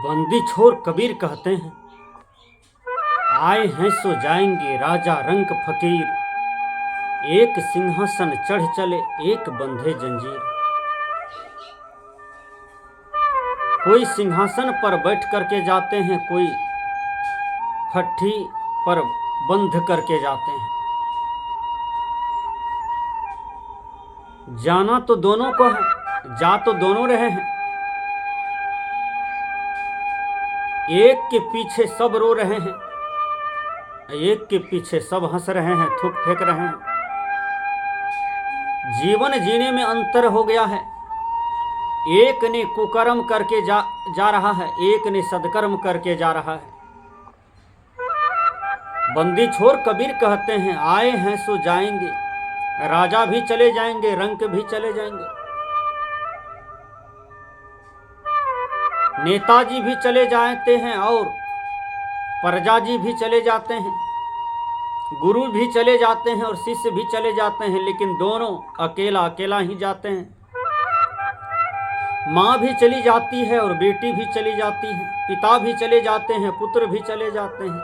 बंदी छोर कबीर कहते हैं, आए हैं सो जाएंगे राजा रंक फकीर। एक सिंहासन चढ़ चले एक बंधे जंजीर। कोई सिंहासन पर बैठ करके जाते हैं, कोई फट्टी पर बंध करके जाते हैं। जाना तो दोनों को है, जा तो दोनों रहे हैं। एक के पीछे सब रो रहे हैं, एक के पीछे सब हंस रहे हैं, थूक फेंक रहे हैं। जीवन जीने में अंतर हो गया है। एक ने कुकर्म करके जा रहा है, एक ने सदकर्म करके जा रहा है। बंदी छोर कबीर कहते हैं, आए हैं सो जाएंगे। राजा भी चले जाएंगे, रंक भी चले जाएंगे, नेताजी भी चले जाते हैं और प्रजा जी भी चले जाते हैं, गुरु भी चले जाते हैं और शिष्य भी चले जाते हैं, लेकिन दोनों अकेला अकेला ही जाते हैं। माँ भी चली जाती है और बेटी भी चली जाती है, पिता भी चले जाते हैं, पुत्र भी चले जाते हैं।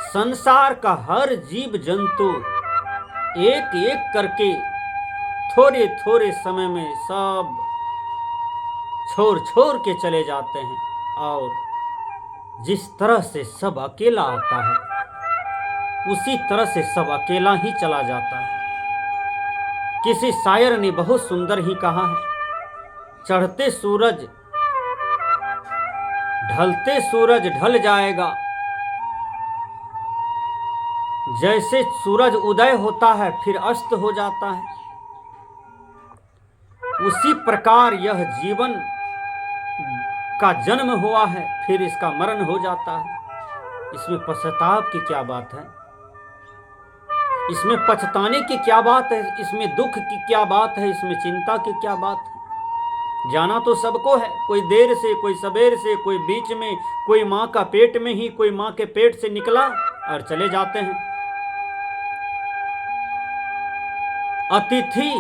संसार का हर जीव जंतु एक एक करके थोड़े थोड़े समय में सब छोड़ छोड़ के चले जाते हैं। और जिस तरह से सब अकेला आता है, उसी तरह से सब अकेला ही चला जाता है। किसी शायर ने बहुत सुंदर ही कहा है, चढ़ते सूरज ढलते सूरज ढल जाएगा, जैसे सूरज उदय होता है फिर अस्त हो जाता है, उसी प्रकार यह जीवन का जन्म हुआ है, फिर इसका मरण हो जाता है। इसमें पश्चाताप की क्या बात है, इसमें पछताने की क्या बात है, इसमें दुख की क्या बात है, इसमें चिंता की क्या बात है। जाना तो सबको है, कोई देर से, कोई सवेर से, कोई बीच में, कोई माँ का पेट में ही, कोई माँ के पेट से निकला और चले जाते हैं। अतिथि,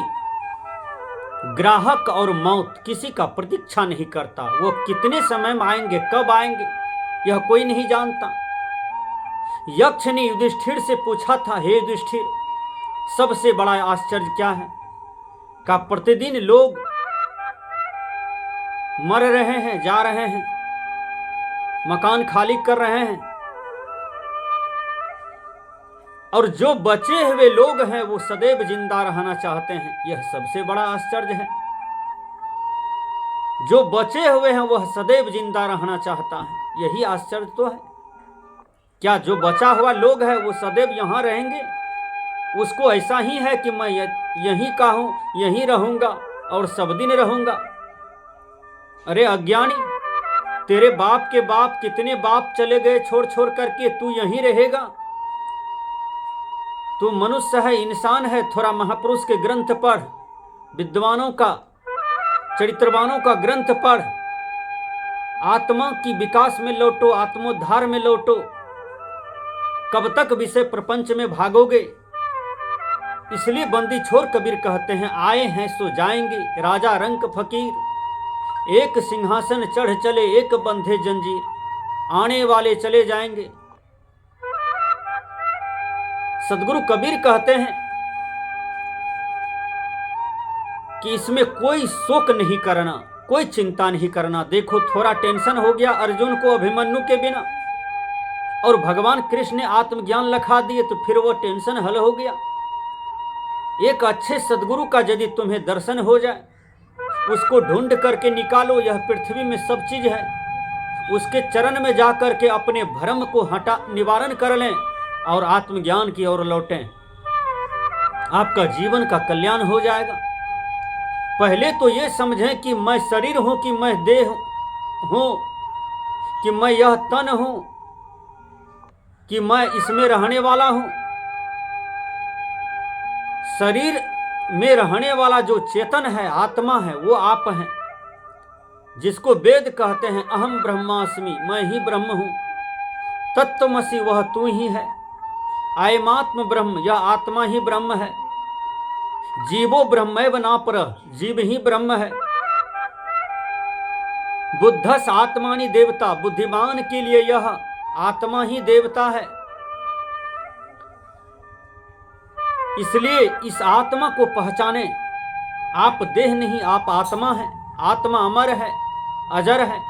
ग्राहक और मौत किसी का प्रतीक्षा नहीं करता। वो कितने समय में आएंगे, कब आएंगे, यह कोई नहीं जानता। यक्ष ने युधिष्ठिर से पूछा था, हे युधिष्ठिर, सबसे बड़ा आश्चर्य क्या है? का प्रतिदिन लोग मर रहे हैं, जा रहे हैं, मकान खाली कर रहे हैं, और जो बचे हुए लोग हैं वो सदैव जिंदा रहना चाहते हैं। यह सबसे बड़ा आश्चर्य है। जो बचे हुए हैं वह सदैव जिंदा रहना चाहता है, यही आश्चर्य तो है। क्या जो बचा हुआ लोग है वो सदैव यहाँ रहेंगे? उसको ऐसा ही है कि मैं यहीं का हूं, यहीं रहूंगा और सब दिन रहूंगा। अरे अज्ञानी, तेरे बाप के बाप कितने बाप चले गए छोड़ छोड़ करके, तू यहीं रहेगा? तू मनुष्य है, इंसान है, थोड़ा महापुरुष के ग्रंथ पढ़, विद्वानों का, चरित्रवानों का ग्रंथ पढ़, आत्मा की विकास में लौटो, आत्मोद्धार में लौटो। कब तक विषय प्रपंच में भागोगे? इसलिए बंदी छोर कबीर कहते हैं, आए हैं सो जाएंगे राजा रंक फकीर। एक सिंहासन चढ़ चले एक बंधे जंजीर, आने वाले चले जाएंगे। सदगुरु कबीर कहते हैं कि इसमें कोई शोक नहीं करना, कोई चिंता नहीं करना। देखो थोड़ा टेंशन हो गया अर्जुन को अभिमन्यु के बिना, और भगवान कृष्ण ने आत्मज्ञान लखा दिए तो फिर वो टेंशन हल हो गया। एक अच्छे सदगुरु का यदि तुम्हें दर्शन हो जाए, उसको ढूंढ करके निकालो। यह पृथ्वी में सब चीज है, उसके चरण में जाकर के अपने भ्रम को हटा निवारण कर लें और आत्मज्ञान की ओर लौटें, आपका जीवन का कल्याण हो जाएगा। पहले तो ये समझें कि मैं शरीर हूं, कि मैं देह हूं, कि मैं यह तन हूं, कि मैं इसमें रहने वाला हूं। शरीर में रहने वाला जो चेतन है, आत्मा है, वो आप हैं, जिसको वेद कहते हैं अहम ब्रह्मास्मि, मैं ही ब्रह्म हूं। तत्त्वमसि, वह तू ही है। अयमात्म ब्रह्म, यह आत्मा ही ब्रह्म है। जीवो ब्रह्मैव नापरः, जीव ही ब्रह्म है। बुद्धस आत्मानि देवता, बुद्धिमान के लिए यह आत्मा ही देवता है। इसलिए इस आत्मा को पहचाने। आप देह नहीं, आप आत्मा हैं। आत्मा अमर है, अजर है,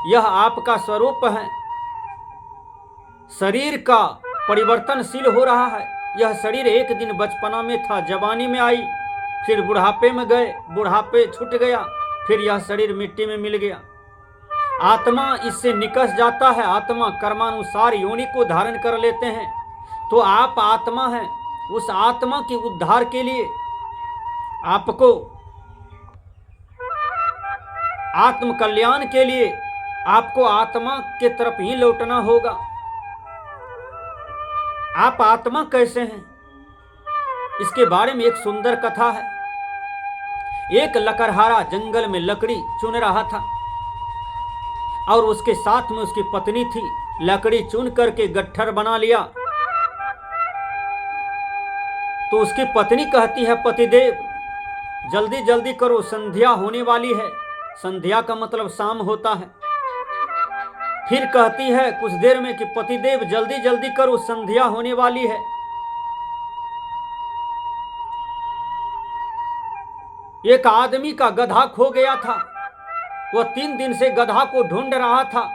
यह आपका स्वरूप है। शरीर का परिवर्तनशील हो रहा है। यह शरीर एक दिन बचपना में था, जवानी में आई, फिर बुढ़ापे में गए, बुढ़ापे छूट गया, फिर यह शरीर मिट्टी में मिल गया। आत्मा इससे निकस जाता है। आत्मा कर्मानुसार योनि को धारण कर लेते हैं। तो आप आत्मा हैं। उस आत्मा के उद्धार के लिए आपको, आत्म कल्याण के लिए आपको आत्मा के तरफ ही लौटना होगा। आप आत्मा कैसे हैं, इसके बारे में एक सुंदर कथा है। एक लकड़हारा जंगल में लकड़ी चुन रहा था और उसके साथ में उसकी पत्नी थी। लकड़ी चुन करके गट्ठर बना लिया तो उसकी पत्नी कहती है, पतिदेव जल्दी जल्दी करो, संध्या होने वाली है। संध्या का मतलब शाम होता है। फिर कहती है कुछ देर में कि पतिदेव जल्दी जल्दी करो, संध्या होने वाली है। एक आदमी का गधा खो गया था। वह 3 दिन से गधा को ढूंढ रहा था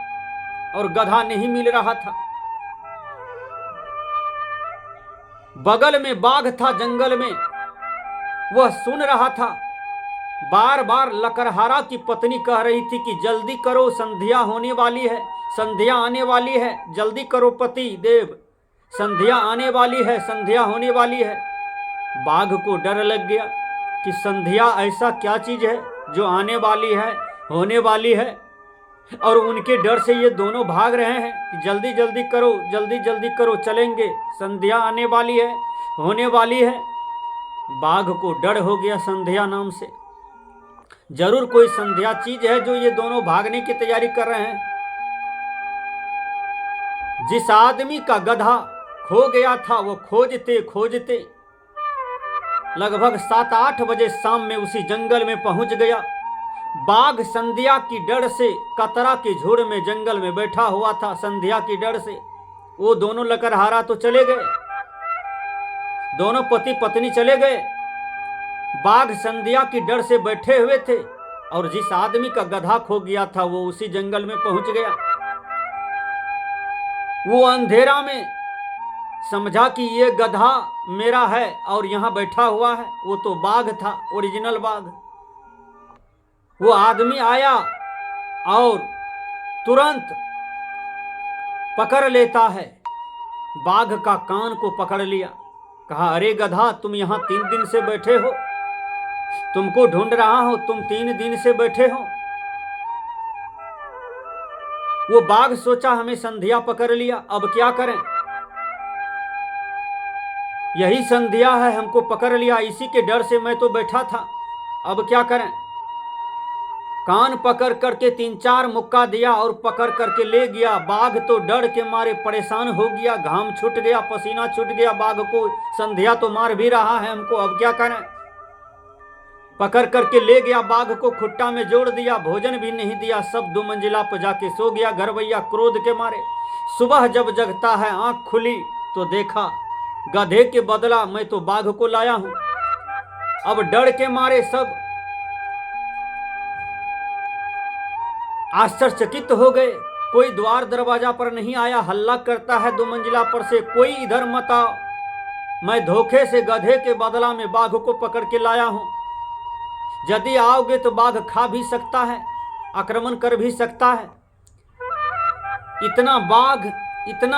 और गधा नहीं मिल रहा था। बगल में बाघ था जंगल में, वह सुन रहा था। बार बार लकड़हारा की पत्नी कह रही थी कि जल्दी करो, संध्या होने वाली है, संध्या आने वाली है, जल्दी करो पति देव, संध्या आने वाली है, संध्या होने वाली है। बाघ को डर लग गया कि संध्या ऐसा क्या चीज है जो आने वाली है, होने वाली है। और उनके डर से ये दोनों भाग रहे हैं कि जल्दी जल्दी करो, जल्दी जल्दी करो, चलेंगे, संध्या आने वाली है, होने वाली है। बाघ को डर हो गया संध्या नाम से। जरूर कोई संध्या चीज है जो ये दोनों भागने की तैयारी कर रहे हैं। जिस आदमी का गधा खो गया था वो खोजते खोजते लगभग 7-8 बजे शाम में उसी जंगल में पहुंच गया। बाघ संध्या की डर से कतरा के झुंड में जंगल में बैठा हुआ था। संध्या की डर से वो दोनों लकड़हारा तो चले गए, दोनों पति पत्नी चले गए। बाघ संध्या की डर से बैठे हुए थे और जिस आदमी का गधा खो गया था वो उसी जंगल में पहुंच गया। वो अंधेरा में समझा कि ये गधा मेरा है और यहां बैठा हुआ है। वो तो बाघ था, ओरिजिनल बाघ। वो आदमी आया और तुरंत पकड़ लेता है, बाघ का कान को पकड़ लिया। कहा, अरे गधा, तुम यहां 3 दिन से बैठे हो, तुमको ढूंढ रहा हो, तुम 3 दिन से बैठे हो। वो बाघ सोचा हमें संध्या पकड़ लिया, अब क्या करें, यही संध्या है, हमको पकड़ लिया, इसी के डर से मैं तो बैठा था, अब क्या करें। कान पकड़ करके 3-4 मुक्का दिया और पकड़ करके ले गया। बाघ तो डर के मारे परेशान हो गया, घाम छूट गया, पसीना छूट गया। बाघ को संध्या तो मार भी रहा है हमको, अब क्या करें। पकड़ करके ले गया, बाघ को खुट्टा में जोड़ दिया, भोजन भी नहीं दिया, सब 2 मंजिला पर जाके सो गया। घरवैया क्रोध के मारे सुबह जब जगता है, आंख खुली तो देखा गधे के बदला मैं तो बाघ को लाया हूं। अब डर के मारे सब आश्चर्यचकित हो गए। कोई द्वार दरवाजा पर नहीं आया, हल्ला करता है 2 मंजिला पर से, कोई इधर मत आओ, मैं धोखे से गधे के बदला में बाघ को पकड़ के लाया हूं। यदि आओगे तो बाघ खा भी सकता है, आक्रमण कर भी सकता है। इतना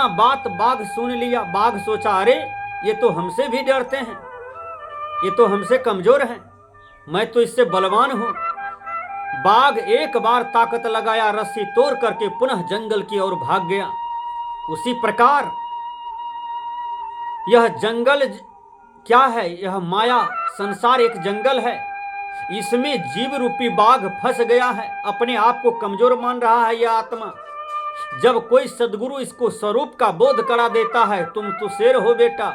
बात बाघ सुन लिया। बाघ सोचा, अरे ये तो हमसे भी डरते हैं, ये तो हमसे कमजोर हैं, मैं तो इससे बलवान हूं। बाघ एक बार ताकत लगाया, रस्सी तोड़ करके पुनः जंगल की ओर भाग गया। उसी प्रकार यह जंगल क्या है, यह माया संसार एक जंगल है, इसमें जीव रूपी बाघ फंस गया है, अपने आप को कमजोर मान रहा है यह आत्मा। जब कोई सदगुरु इसको स्वरूप का बोध करा देता है, तुम तो शेर हो बेटा,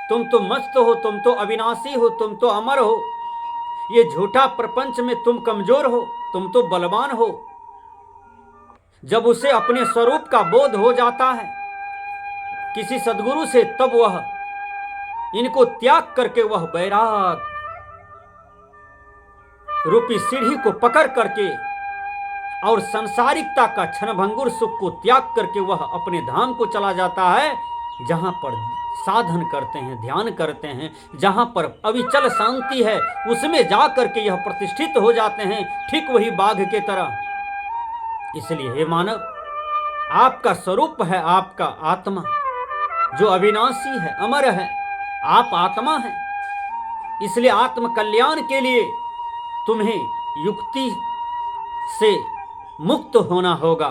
तुम तो मस्त हो, तुम तो अविनाशी हो, तुम तो अमर हो, ये झूठा प्रपंच में तुम कमजोर हो, तुम तो बलवान हो, जब उसे अपने स्वरूप का बोध हो जाता है किसी सद्गुरु से, तब वह इनको त्याग करके वह बैराग रूपी सीढ़ी को पकड़ करके और संसारिकता का क्षणभंगुर सुख को त्याग करके वह अपने धाम को चला जाता है, जहां पर साधन करते हैं, ध्यान करते हैं, जहां पर अविचल शांति है, उसमें जा करके यह प्रतिष्ठित हो जाते हैं, ठीक वही बाघ के तरह। इसलिए हे मानव, आपका स्वरूप है आपका आत्मा, जो अविनाशी है, अमर है। आप आत्मा हैं। इसलिए आत्म कल्याण के लिए तुम्हें युक्ति से मुक्त होना होगा।